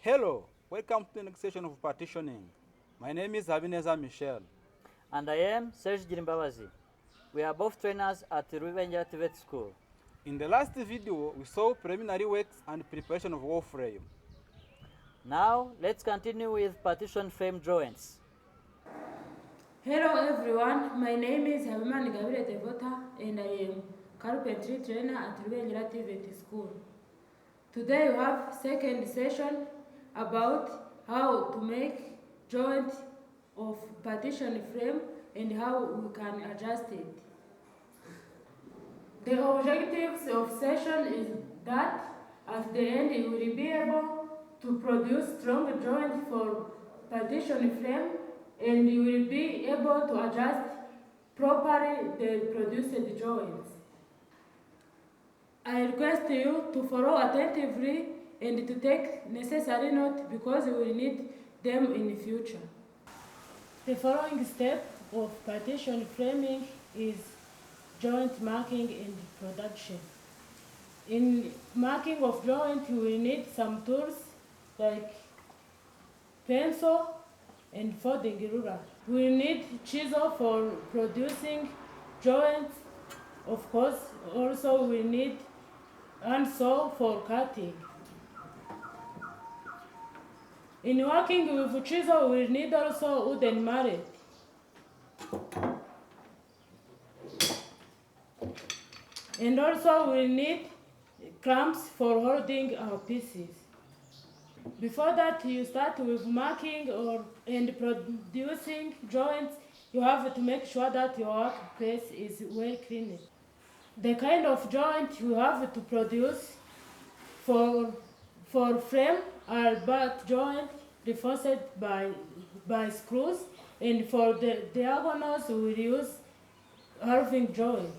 Hello, welcome to the next session of Partitioning. My name is Habineza Michel. And I am Serge Girimbabazi. We are both trainers at the Rubengera Vet School. In the last video, we saw preliminary works and preparation of wall frame. Now, let's continue with partition frame drawings. Hello everyone, my name is Habimana Gabire Devota and I am Carpentry trainer at Rubengera Vet School. Today we have second session about how to make joint of partition frame and how we can adjust it. The objectives of session is that at the end you will be able to produce strong joint for partition frame and you will be able to adjust properly the produced joints. I request you to follow attentively and to take necessary notes because we will need them in the future. The following step of partition framing is joint marking and production. In marking of joint, you will need some tools like pencil and folding ruler. We will need chisel for producing joints. Of course, also we need handsaw for cutting. In working with chisel, we need also wooden mallet. And also we need clamps for holding our pieces. Before that, you start with marking and producing joints. You have to make sure that your workplace is well cleaned. The kind of joint you have to produce for frame are butt joint reinforced by screws, and for the diagonals we will use halving joints.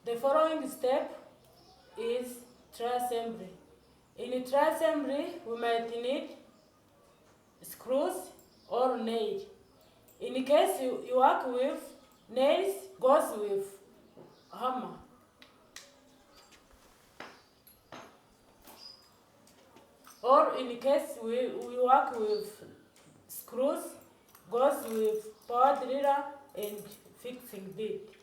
The following step is tri-assembly. In tri-assembly, we might need screws or nails. In case you work with nails, goes with hammer. Or in case we work with screws, goes with power driller and fixing bit.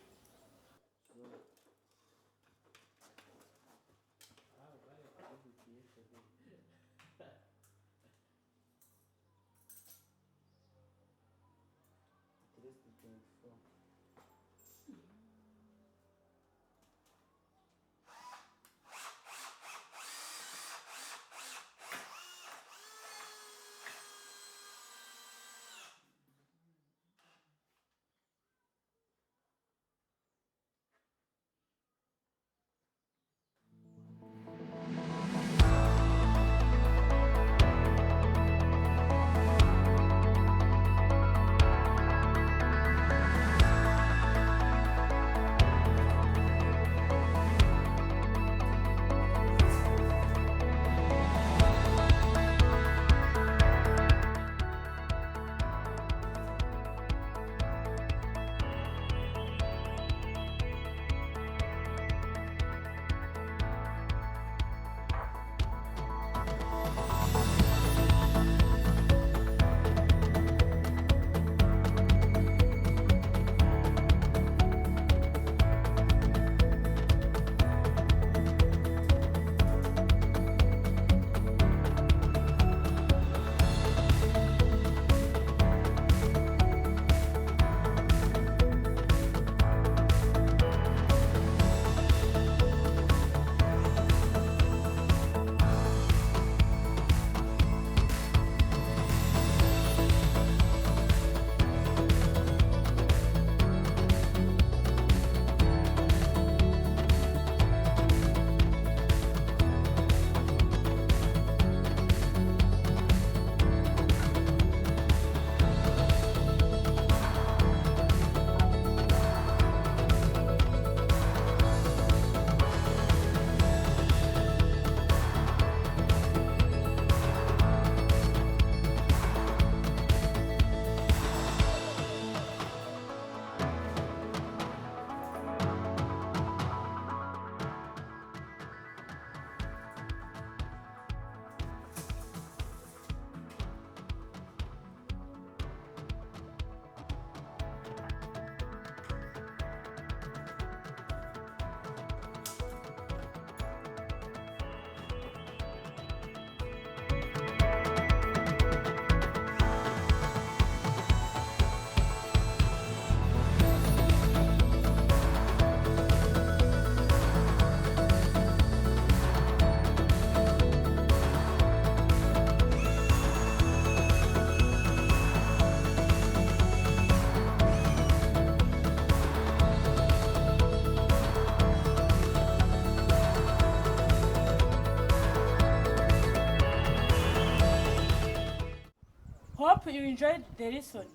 Hope you enjoyed the lesson.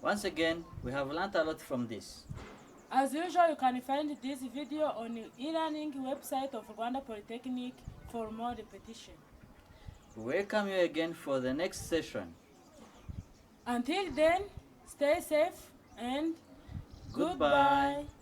Once again, we have learned a lot from this. As usual, you can find this video on the e-learning website of Rwanda Polytechnic for more repetition. We welcome you again for the next session. Until then, stay safe and Goodbye. goodbye.